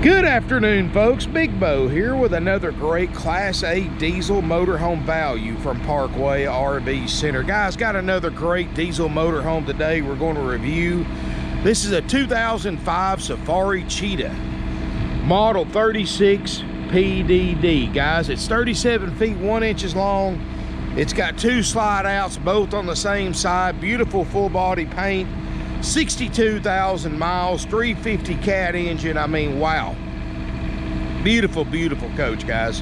Good afternoon, folks. Big Bo here with another great Class A diesel motorhome value from Parkway RV Center. Guys, got another great diesel motorhome today we're going to review. This is a 2005 Safari Cheetah, model 36 PDD. Guys, it's 37 feet 1 inches long. It's got two slide outs, both on the same side. Beautiful full body paint. 62,000 miles, 350 cat engine. I mean, wow. Beautiful, beautiful coach, guys.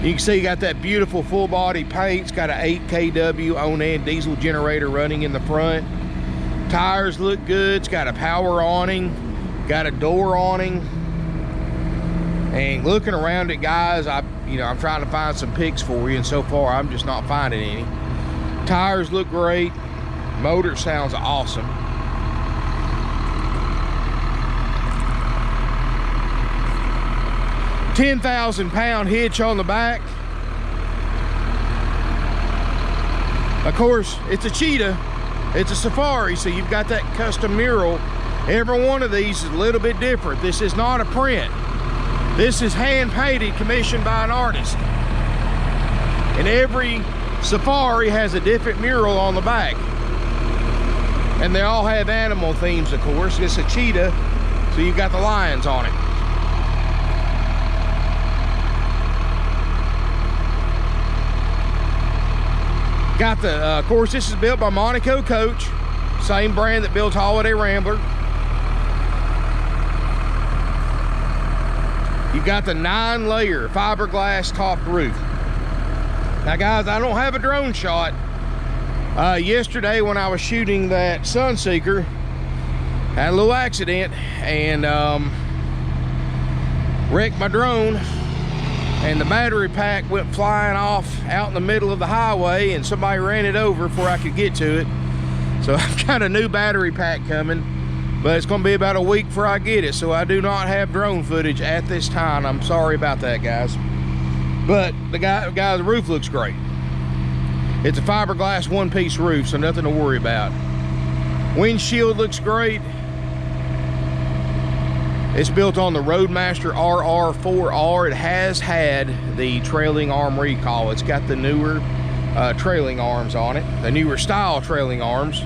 You can see you got that beautiful full body paint. It's got an 8 kW Onan diesel generator running in the front. Tires look good. It's got a power awning, got a door awning. And looking around it, guys, I'm trying to find some pics for you, and so far I'm just not finding any. Tires look great. Motor sounds awesome. 10,000 pound hitch on the back. Of course, it's a Cheetah, it's a Safari, so you've got that custom mural. Every one of these is a little bit different. This is not a print. This is hand painted, commissioned by an artist. And every Safari has a different mural on the back. And they all have animal themes, of course. It's a Cheetah, so you've got the lions on it. Got the, of course, this is built by Monaco Coach, same brand that builds Holiday Rambler. You've got the 9-layer fiberglass topped roof. Now, guys, I don't have a drone shot. Yesterday when I was shooting that Sunseeker, had a little accident and wrecked my drone. And the battery pack went flying off out in the middle of the highway, and somebody ran it over before I could get to it. So I've got a new battery pack coming, but it's going to be about a week before I get it. So I do not have drone footage at this time. I'm sorry about that, guys. But the roof looks great. It's a fiberglass one-piece roof, so nothing to worry about. Windshield looks great. It's built on the Roadmaster RR4R. It has had the trailing arm recall. It's got the newer trailing arms on it, the newer style trailing arms.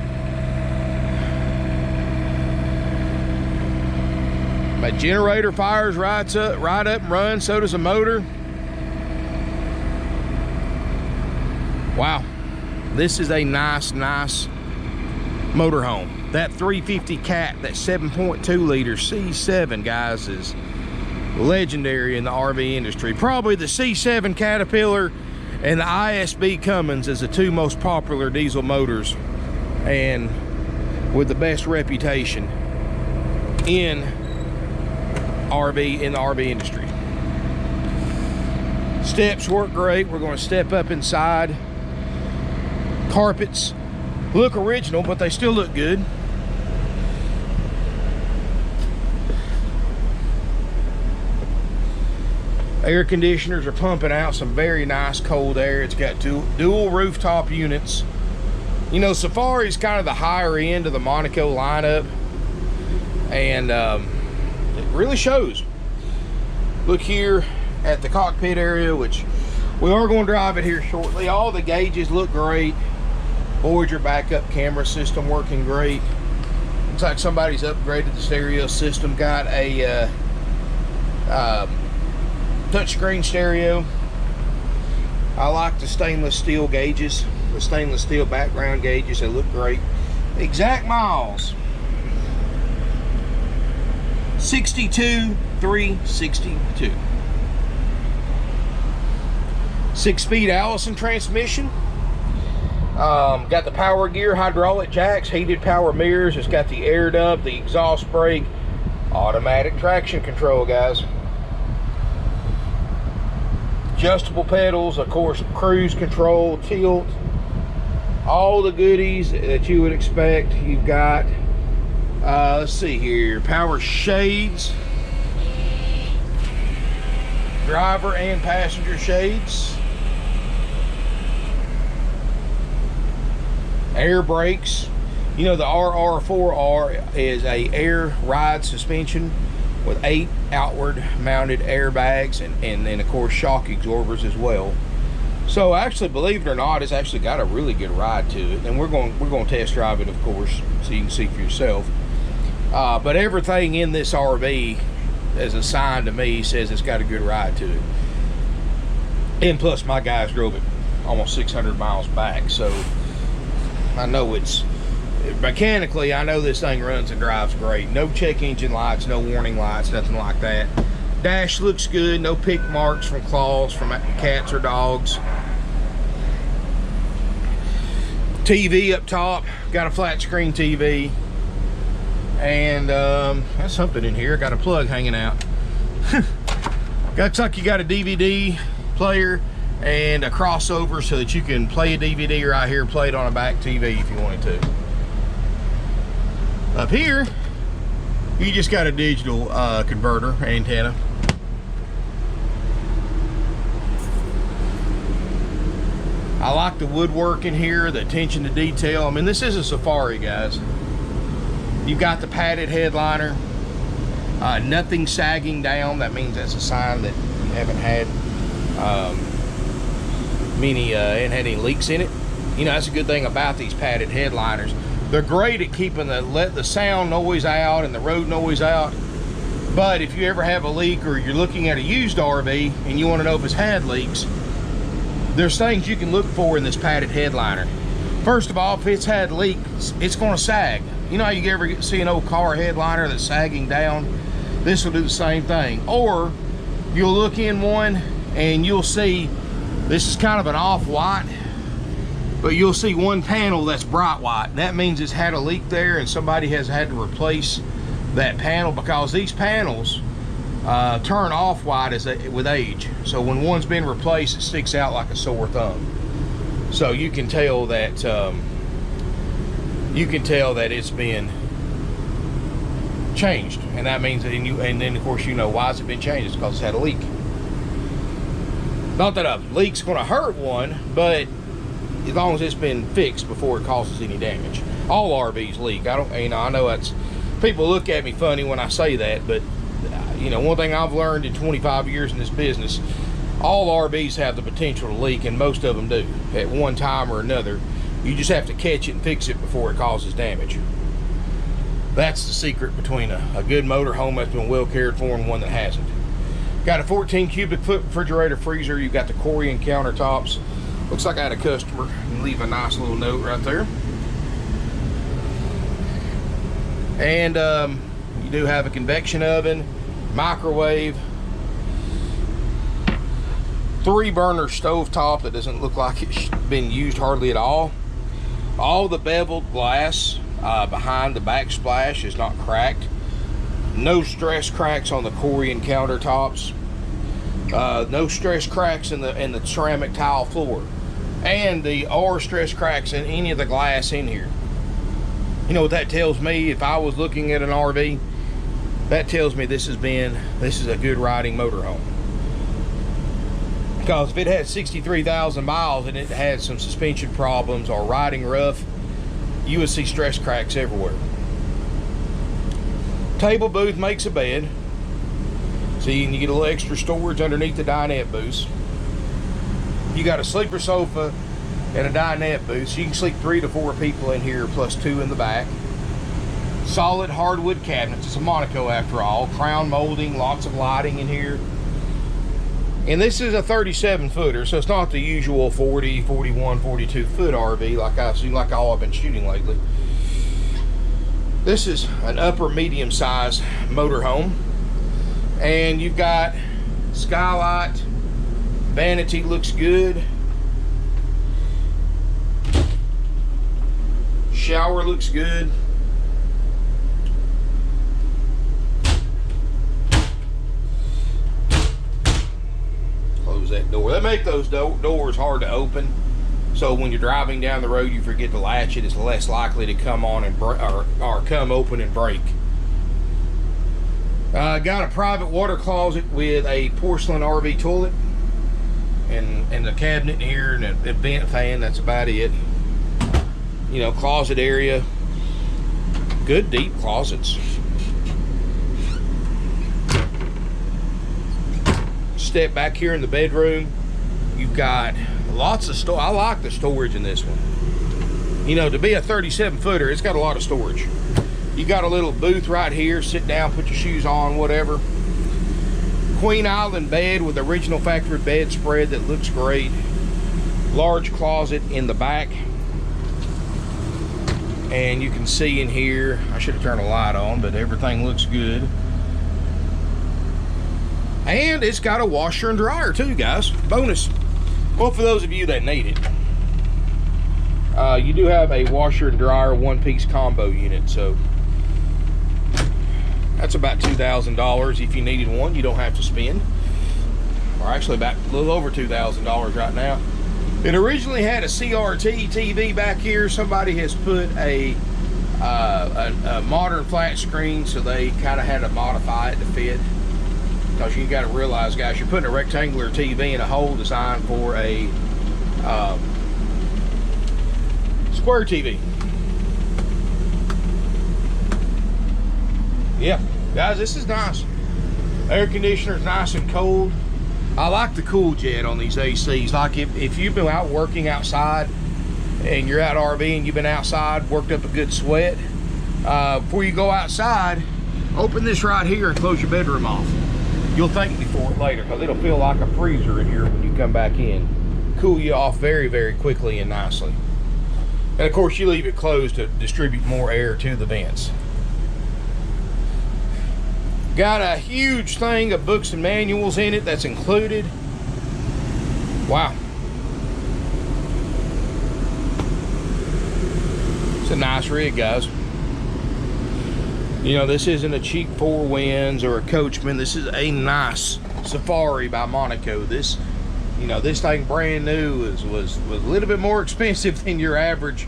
My generator fires right up and runs, so does the motor. Wow, this is a nice motorhome. That 350 cat, that 7.2 liter C7, guys, is legendary in the RV industry. Probably the C7 Caterpillar and the ISB Cummins is the two most popular diesel motors, and with the best reputation in the RV industry. Steps work great. We're going to step up inside. Carpets look original, but they still look good. Air conditioners are pumping out some very nice cold air. It's got dual rooftop units. You know, Safari's kind of the higher end of the Monaco lineup, and it really shows. Look here at the cockpit area, which we are going to drive it here shortly. All the gauges look great. Voyager backup camera system working great. Looks like somebody's upgraded the stereo system. Got a touchscreen stereo. I like the stainless steel gauges, the stainless steel background gauges. They look great. Exact miles 62,362. 6-speed Allison transmission. Got the power gear, hydraulic jacks, heated power mirrors. It's got the air dump, the exhaust brake, automatic traction control, guys. Adjustable pedals, of course, cruise control, tilt, all the goodies that you would expect. You've got, let's see here, power shades, driver and passenger shades, air brakes. You know, the RR4R is a air ride suspension. with 8 outward mounted airbags and then of course shock absorbers as well. So actually, believe it or not, it's actually got a really good ride to it, and we're going to test drive it, of course, so you can see for yourself. But everything in this RV, as a sign to me, says it's got a good ride to it. And plus, my guys drove it almost 600 miles back, so I know it's mechanically. I know this thing runs and drives great. No check engine lights, no warning lights, nothing like that. Dash looks good, no pick marks from claws from cats or dogs. TV up top, got a flat screen TV, and that's something in here. Got a plug hanging out. Looks like you got a DVD player and a crossover so that you can play a DVD right here, play it on a back TV if you wanted to. Up here, you just got a digital converter antenna. I like the woodwork in here, the attention to detail. I mean, this is a Safari, guys. You've got the padded headliner, nothing sagging down. That means that's a sign that you haven't had ain't had any leaks in it. You know, that's a good thing about these padded headliners. They're great at keeping the sound noise out and the road noise out. But if you ever have a leak, or you're looking at a used RV and you want to know if it's had leaks, there's things you can look for in this padded headliner. First of all, if it's had leaks, it's going to sag. You know how you ever see an old car headliner that's sagging down? This will do the same thing. Or you'll look in one and you'll see this is kind of an off-white, but you'll see one panel that's bright white. That means it's had a leak there and somebody has had to replace that panel, because these panels turn off white with age. So when one's been replaced, it sticks out like a sore thumb. So you can tell that it's been changed, and that means that and then of course you know why it's been changed. It's because it's had a leak. Not that a leak's going to hurt one, but as long as it's been fixed before it causes any damage. All RVs leak. I know that's, people look at me funny when I say that, but you know, one thing I've learned in 25 years in this business, all RVs have the potential to leak, and most of them do at one time or another. You just have to catch it and fix it before it causes damage. That's the secret between a good motorhome that's been well cared for and one that hasn't. Got a 14 cubic foot refrigerator freezer. You've got the Corian countertops. Looks like I had a customer leave a nice little note right there. And you do have a convection oven, microwave, 3-burner stove top that doesn't look like it's been used hardly at all. All the beveled glass behind the backsplash is not cracked. No stress cracks on the Corian countertops. No stress cracks in the ceramic tile floor, and or stress cracks in any of the glass in here. You know what that tells me? If I was looking at an RV, that tells me this is a good riding motorhome. Because if it had 63,000 miles and it had some suspension problems or riding rough, you would see stress cracks everywhere. Table booth makes a bed, so you can get a little extra storage underneath the dinette booth. You got a sleeper sofa and a dinette booth, so you can sleep 3 to 4 people in here, plus 2 in the back. Solid hardwood cabinets. It's a Monaco after all. Crown molding, lots of lighting in here. And this is a 37 footer, so it's not the usual 40, 41, 42 foot RV like I've seen, like all I've been shooting lately. This is an upper medium size motorhome, and you've got skylight, vanity looks good, shower looks good. Close that door. They make those doors hard to open, so when you're driving down the road, you forget to latch it. It's less likely to come on and or come open and break. Got a private water closet with a porcelain RV toilet, and the cabinet here and a vent fan. That's about it. You know, closet area. Good deep closets. step back here in the bedroom. You've got lots of storage. I like the storage in this one. You know, to be a 37 footer, it's got a lot of storage. You got a little booth right here. Sit down, put your shoes on, whatever. Queen Island bed with original factory bedspread that looks great. Large closet in the back. And you can see in here, I should have turned a light on, but everything looks good. And it's got a washer and dryer too, guys. Bonus. Well, for those of you that need it. You do have a washer and dryer one-piece combo unit, so that's about $2,000 if you needed one. You don't have to spend. Or actually about a little over $2,000 right now. It originally had a CRT TV back here. Somebody has put a modern flat screen, so they kind of had to modify it to fit. Because you got to realize, guys, you're putting a rectangular TV in a hole designed for a square TV. Yeah, guys, this is nice. Air conditioner's nice and cold. I like the cool jet on these ACs. Like if you've been out working outside and you're out RVing, you've been outside, worked up a good sweat, before you go outside, open this right here and close your bedroom off. You'll thank me for it later, because it'll feel like a freezer in here when you come back in. Cool you off very, very quickly and nicely. And of course, you leave it closed to distribute more air to the vents. Got a huge thing of books and manuals in it that's included. Wow. It's a nice rig, guys. You know, this isn't a cheap Four Winds or a Coachman. This is a nice Safari by Monaco. This, you know, this thing brand new was a little bit more expensive than your average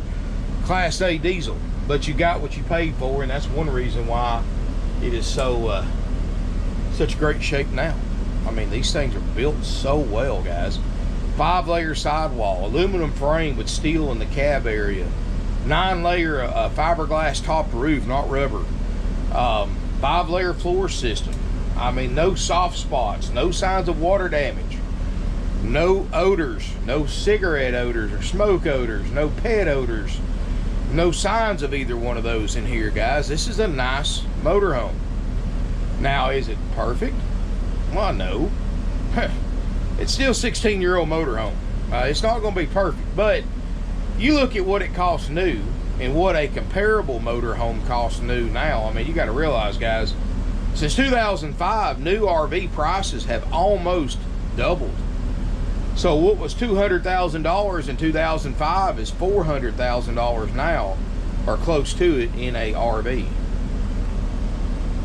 Class A diesel. But you got what you paid for, and that's one reason why it is so such great shape now. I mean, these things are built so well, guys. 5-layer sidewall, aluminum frame with steel in the cab area, 9-layer fiberglass top roof, not rubber, 5-layer floor system. I mean, no soft spots, no signs of water damage, no odors, no cigarette odors or smoke odors, no pet odors, no signs of either one of those in here, guys. This is a nice motorhome. Now, is it perfect? Well, no. It's still a 16-year-old motorhome. It's not going to be perfect, but you look at what it costs new and what a comparable motorhome costs new now. I mean, you got to realize, guys, since 2005, new RV prices have almost doubled. So what was $200,000 in 2005 is $400,000 now, or close to it, in a RV.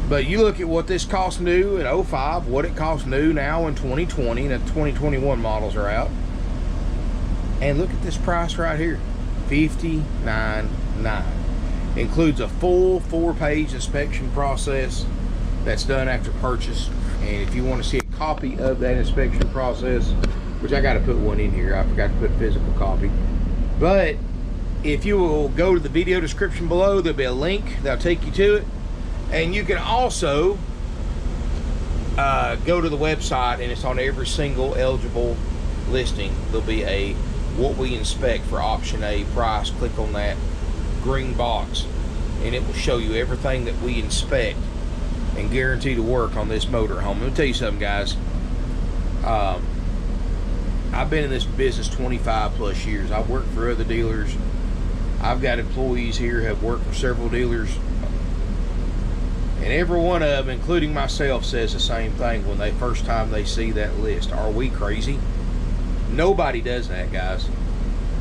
But you look at what this cost new in 05, what it costs new now in 2020, and the 2021 models are out. And look at this price right here, $59,900. Includes a full 4-page inspection process that's done after purchase. And if you want to see a copy of that inspection process, which I got to put one in here, I forgot to put a physical copy. But if you will go to the video description below, there'll be a link that'll take you to it. And you can also go to the website, and it's on every single eligible listing. There'll be a what we inspect for option A price. Click on that green box, and it will show you everything that we inspect and guarantee to work on this motorhome. Let me tell you something, guys. I've been in this business 25 plus years. I've worked for other dealers. I've got employees here who have worked for several dealers. And every one of them, including myself, says the same thing when they first time they see that list. Are we crazy? Nobody does that, guys.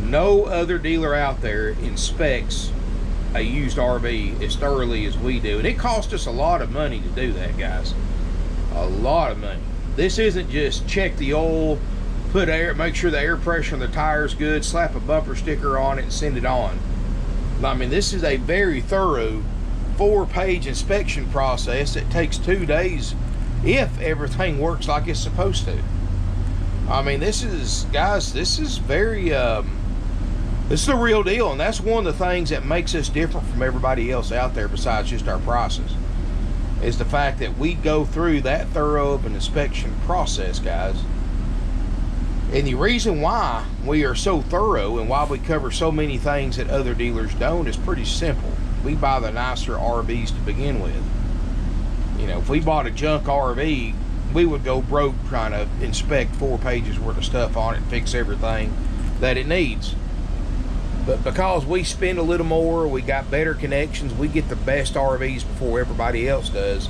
No other dealer out there inspects a used RV as thoroughly as we do. And it costs us a lot of money to do that, guys. A lot of money. This isn't just check the oil, put air, make sure the air pressure on the tire's good, slap a bumper sticker on it and send it on. I mean, this is a very thorough 4-page inspection process. It takes 2 days if everything works like it's supposed to. I mean, this is, guys, this is very this is the real deal, and that's one of the things that makes us different from everybody else out there besides just our prices. is the fact that we go through that thorough of an inspection process, guys. And the reason why we are so thorough and why we cover so many things that other dealers don't is pretty simple. We buy the nicer RVs to begin with. You know, if we bought a junk RV, we would go broke trying to inspect 4 pages worth of stuff on it and fix everything that it needs. But because we spend a little more, we got better connections, we get the best RVs before everybody else does,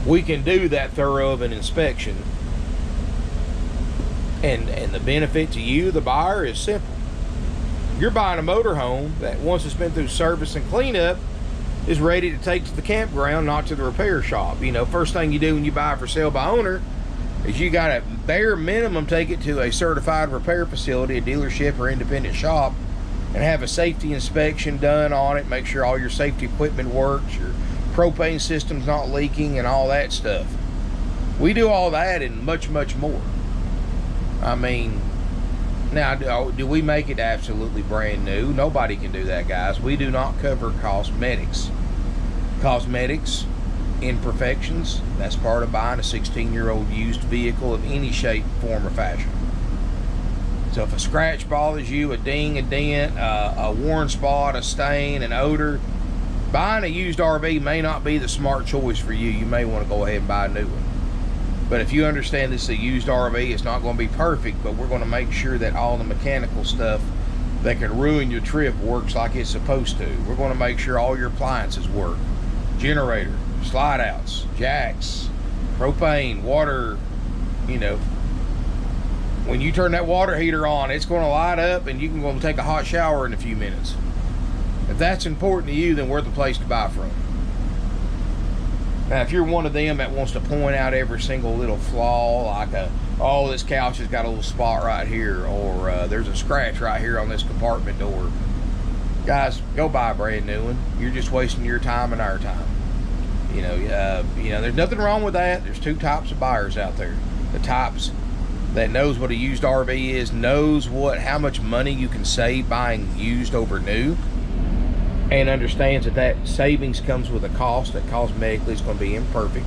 we can do that thorough of an inspection. And the benefit to you, the buyer, is simple. You're buying a motorhome that, once it's been through service and cleanup, is ready to take to the campground, not to the repair shop. You know, first thing you do when you buy for sale by owner is you got to bare minimum take it to a certified repair facility, a dealership or independent shop, and have a safety inspection done on it. Make sure all your safety equipment works, your propane system's not leaking, and all that stuff. We do all that and much, much more. I mean, now, do we make it absolutely brand new? Nobody can do that, guys. We do not cover cosmetics. Cosmetics, imperfections, that's part of buying a 16-year-old used vehicle of any shape, form, or fashion. So if a scratch bothers you, a ding, a dent, a worn spot, a stain, an odor, buying a used RV may not be the smart choice for you. You may want to go ahead and buy a new one. But if you understand this is a used RV, it's not going to be perfect, but we're going to make sure that all the mechanical stuff that could ruin your trip works like it's supposed to. We're going to make sure all your appliances work. Generator, slide outs, jacks, propane, water. You know, when you turn that water heater on, it's going to light up and you can go and take a hot shower in a few minutes. If that's important to you, then we're the place to buy from. Now, if you're one of them that wants to point out every single little flaw, like oh, this couch has got a little spot right here, or there's a scratch right here on this compartment door, guys, go buy a brand new one. You're just wasting your time and our time. You know, there's nothing wrong with that. There's 2 types of buyers out there. The types that knows what a used RV is, knows how much money you can save buying used over new, and understands that savings comes with a cost, that cosmetically is going to be imperfect.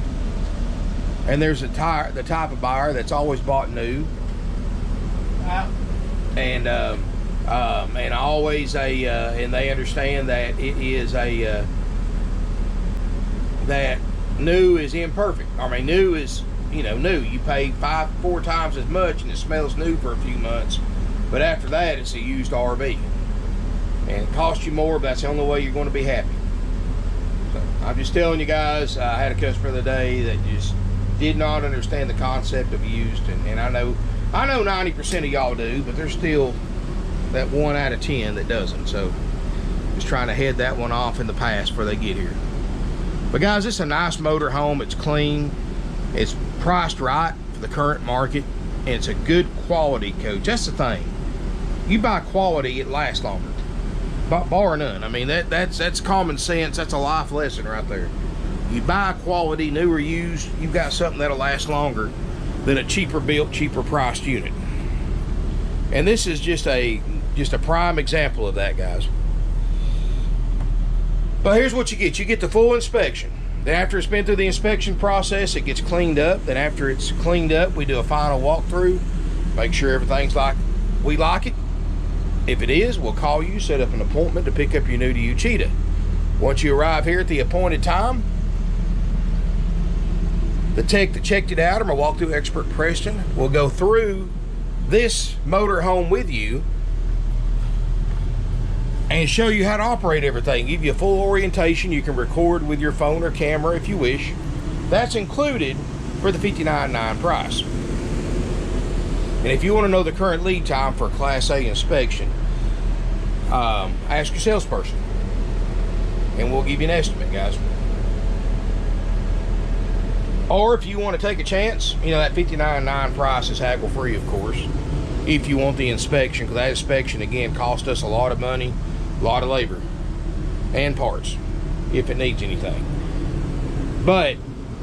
And there's the type of buyer that's always bought new, and always and they understand that it is that new is imperfect. I mean, new is, new. You pay 4 times as much and it smells new for a few months, but after that it's a used RV. And it costs you more, but that's the only way you're going to be happy. So I'm just telling you guys, I had a customer the other day that just did not understand the concept of used, and I know 90% of y'all do, but there's still that 1 out of 10 that doesn't. So just trying to head that one off in the past before they get here. But guys, it's a nice motor home. It's clean, it's priced right for the current market, and it's a good quality coach. That's the thing. You buy quality, it lasts longer. Bar none. I mean, that's common sense. That's a life lesson right there. You buy quality, new or used, you've got something that'll last longer than a cheaper built, cheaper priced unit. And this is just a prime example of that, guys. But here's what you get. You get the full inspection. Then after it's been through the inspection process, it gets cleaned up. Then after it's cleaned up, we do a final walkthrough, make sure everything's like we like it. If it is, we'll call you, set up an appointment to pick up your new to you Cheetah. Once you arrive here at the appointed time, the tech that checked it out, or my walkthrough expert Preston, will go through this motor home with you and show you how to operate everything. Give you a full orientation. You can record with your phone or camera if you wish. That's included for the $59.9 price. And if you want to know the current lead time for a Class A inspection, ask your salesperson, and we'll give you an estimate, guys. Or if you want to take a chance, that $59.9 price is haggle free, of course, if you want the inspection, because that inspection, again, cost us a lot of money, a lot of labor, and parts, if it needs anything. But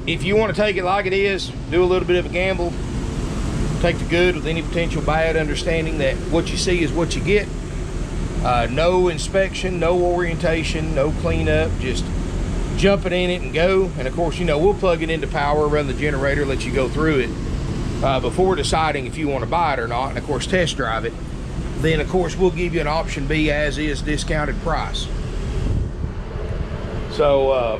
if you want to take it like it is, do a little bit of a gamble, take the good with any potential bad, understanding that what you see is what you get. No inspection, no orientation, no cleanup, just jump it in it and go. And of course, you know, we'll plug it into power, run the generator, let you go through it before deciding if you want to buy it or not, and of course test drive it. Then of course we'll give you an option B as is discounted price. So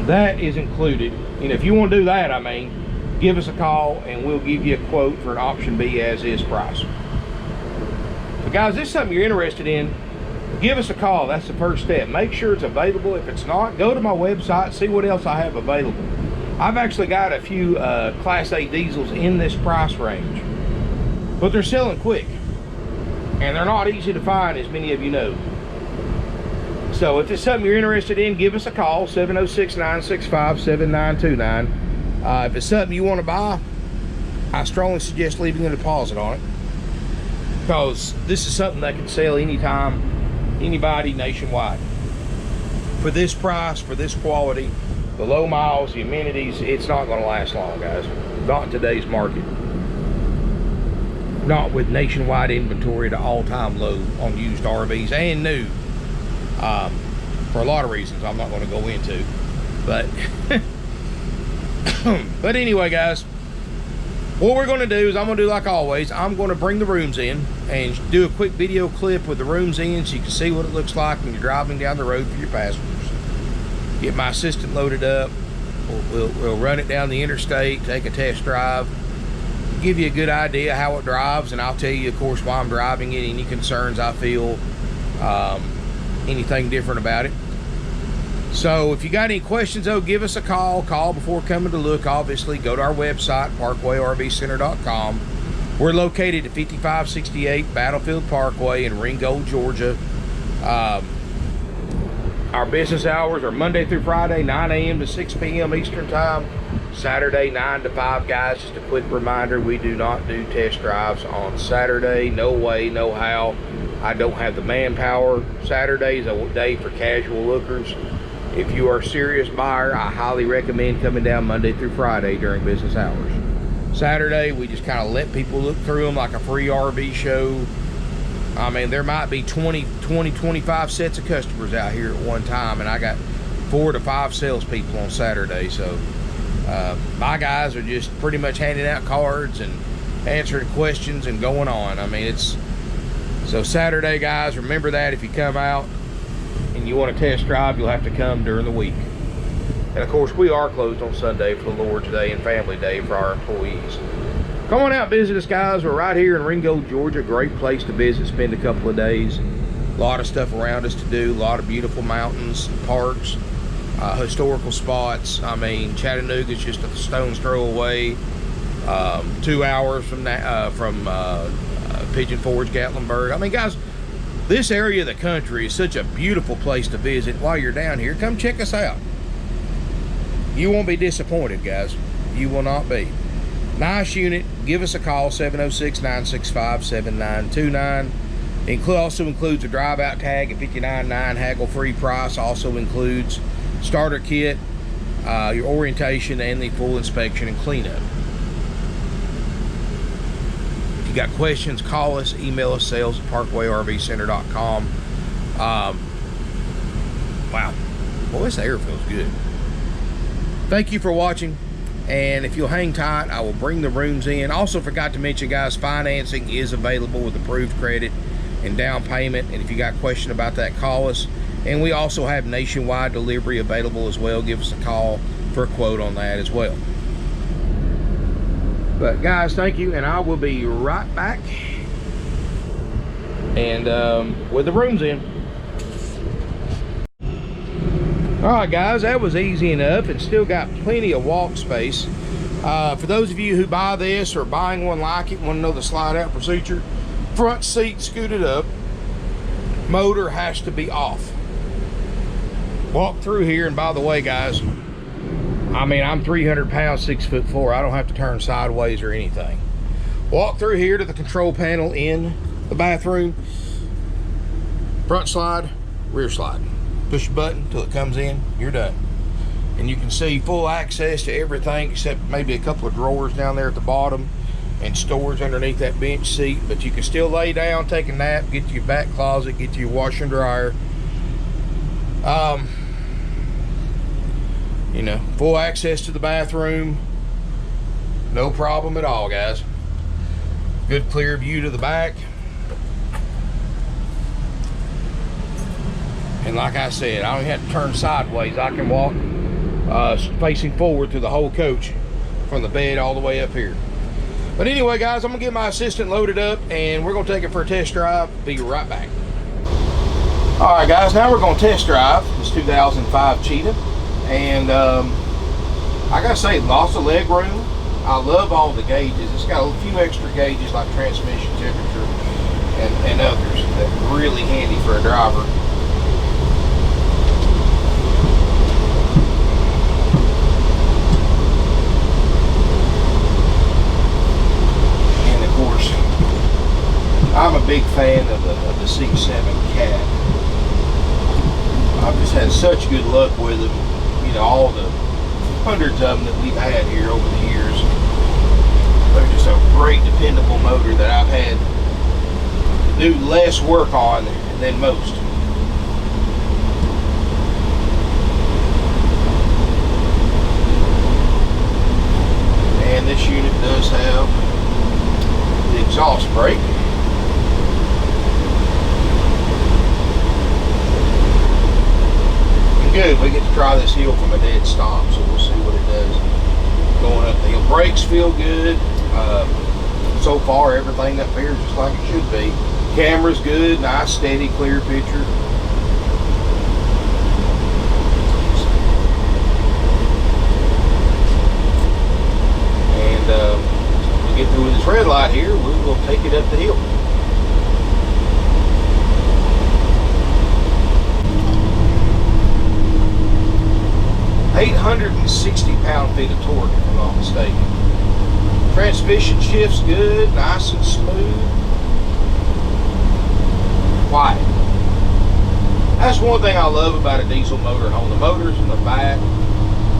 that is included. And if you want to do that, I mean, give us a call and we'll give you a quote for an option B as is price. So guys, if this is something you're interested in, give us a call. That's the first step. Make sure it's available. If it's not, go to my website, see what else I have available. I've actually got a few Class A diesels in this price range, but they're selling quick and they're not easy to find, as many of you know. So if it's something you're interested in, give us a call, 706-965-7929. If it's something you want to buy, I strongly suggest leaving a deposit on it, because this is something that can sell anytime, anybody, nationwide. For this price, for this quality, the low miles, the amenities, it's not going to last long, guys. Not in today's market. Not with nationwide inventory at an all-time low on used RVs and new. For a lot of reasons I'm not going to go into, but but anyway, guys, what we're going to do is I'm going to do like always. I'm going to bring the rooms in and do a quick video clip with the rooms in so you can see what it looks like when you're driving down the road for your passengers. Get my assistant loaded up. We'll run it down the interstate, take a test drive, give you a good idea how it drives, and I'll tell you, of course, why I'm driving it, any concerns I feel, anything different about it. So if you got any questions, though, give us a call. Call before coming to look, obviously. Go to our website, parkwayrvcenter.com. We're located at 5568 Battlefield Parkway in Ringgold, Georgia. Our business hours are Monday through Friday, 9 a.m. to 6 p.m. Eastern Time. Saturday, 9 to 5, guys. Just a quick reminder, we do not do test drives on Saturday. No way, no how. I don't have the manpower. Saturday is a day for casual lookers. If you are a serious buyer, I highly recommend coming down Monday through Friday during business hours. Saturday, we just kind of let people look through them like a free RV show. I mean, there might be 25 sets of customers out here at one time, and I got 4 to 5 salespeople on Saturday. So my guys are just pretty much handing out cards and answering questions and going on. I mean, it's so Saturday, guys, remember that if you come out and you want to test drive, you'll have to come during the week. And of course, we are closed on Sunday for the Lord's Day and Family Day for our employees. Come on out and visit us, guys. We're right here in Ringgold, Georgia. Great place to visit, spend a couple of days. A lot of stuff around us to do, a lot of beautiful mountains, parks, historical spots. I mean, Chattanooga's just a stone's throw away. 2 hours from that, Pigeon Forge, Gatlinburg. I mean, guys, this area of the country is such a beautiful place to visit. While you're down here, come check us out. You won't be disappointed, guys. You will not be. Nice unit. Give us a call, 706-965-7929. It also includes a drive-out tag at $59.9, haggle-free price. Also includes starter kit, your orientation, and the full inspection and cleanup. If you got questions, call us, email us, sales@parkwayrvcenter.com. Wow, boy, this air feels good. Thank you for watching, and if you'll hang tight, I will bring the rooms in. Also forgot to mention, guys, financing is available with approved credit and down payment, and if you got a question about that, call us. And we also have nationwide delivery available as well. Give us a call for a quote on that as well. But guys, thank you, and I will be right back and with the rooms in. All right, guys, that was easy enough, and still got plenty of walk space. For those of you who buy this or buying one like it, want to know the slide out procedure, front seat scooted up, motor has to be off. Walk through here, and by the way, guys, I mean, I'm 300 pounds, 6'4". I don't have to turn sideways or anything. Walk through here to the control panel in the bathroom. Front slide, rear slide. Push the button till it comes in, you're done. And you can see full access to everything except maybe a couple of drawers down there at the bottom and storage underneath that bench seat. But you can still lay down, take a nap, get to your back closet, get to your washer and dryer. You know, full access to the bathroom. No problem at all, guys. Good clear view to the back. And like I said, I don't even have to turn sideways. I can walk facing forward through the whole coach from the bed all the way up here. But anyway, guys, I'm gonna get my assistant loaded up and we're gonna take it for a test drive. Be right back. All right, guys, now we're gonna test drive this 2005 Cheetah. And I gotta say, lots of leg room. I love all the gauges. It's got a few extra gauges like transmission temperature and others that are really handy for a driver. And of course, I'm a big fan of the C7 Cat. I've just had such good luck with them. You know, all the hundreds of them that we've had here over the years. They're just a great, dependable motor that I've had to do less work on than most. And this unit does have the exhaust brake. Good, we get to try this hill from a dead stop, so we'll see what it does going up the hill. Brakes feel good. So far, everything up here is just like it should be. Camera's good, nice, steady, clear picture. And when we get through this red light here, we will take it up the hill. £860 of torque, if I'm not mistaken. Transmission shifts good, nice and smooth. Quiet. That's one thing I love about a diesel motor home. The motor's in the back.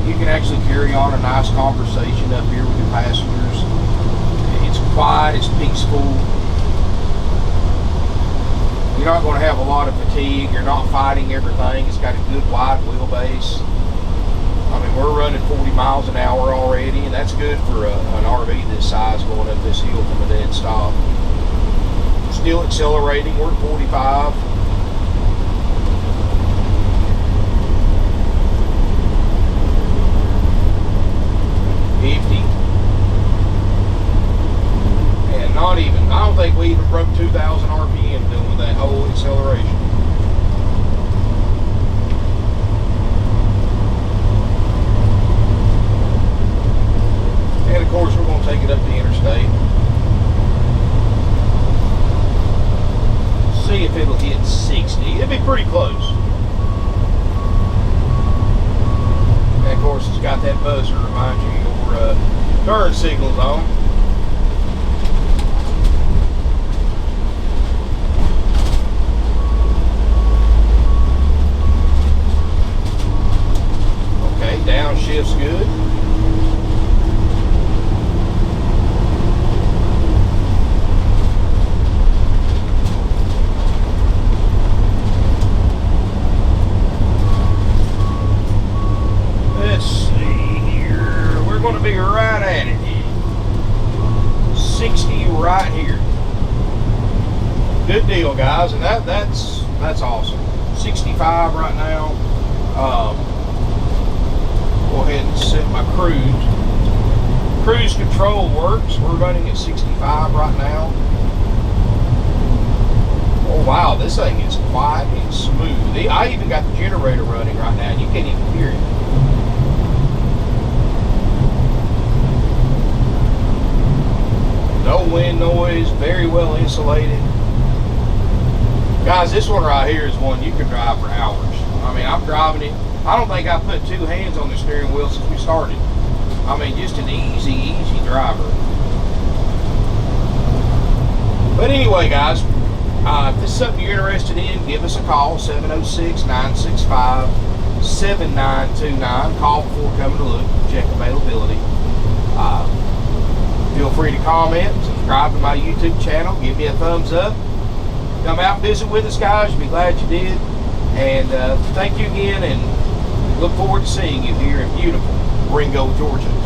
You can actually carry on a nice conversation up here with your passengers. It's quiet, it's peaceful. You're not going to have a lot of fatigue. You're not fighting everything. It's got a good wide wheelbase. I mean, we're running 40 miles an hour already, and that's good for an RV this size going up this hill from a dead stop. Still accelerating, we're at 45. And not even, I don't think we even broke 2,000 RPM doing that whole acceleration. And of course, we're going to take it up the interstate. See if it'll hit 60. It'll be pretty close. And of course, it's got that buzzer to remind you your turn signal's on. Okay, downshift's good. Be right at it. 60 right here. Good deal, guys, and that's awesome. 65 right now. Go ahead and set my cruise. Cruise control works. We're running at 65 right now. Oh wow, this thing is quiet and smooth. I even got the generator running right now, and you can't even hear it. No wind noise, very well insulated. Guys, this one right here is one you can drive for hours. I mean, I'm driving it. I don't think I put two hands on the steering wheel since we started. I mean, just an easy driver. But anyway, guys, if this is something you're interested in, give us a call, 706-965-7929. Call before coming to look, check availability. Feel free to comment, subscribe to my YouTube channel, give me a thumbs up. Come out and visit with us, guys. You'll be glad you did. And thank you again, and look forward to seeing you here in beautiful Ringo, Georgia.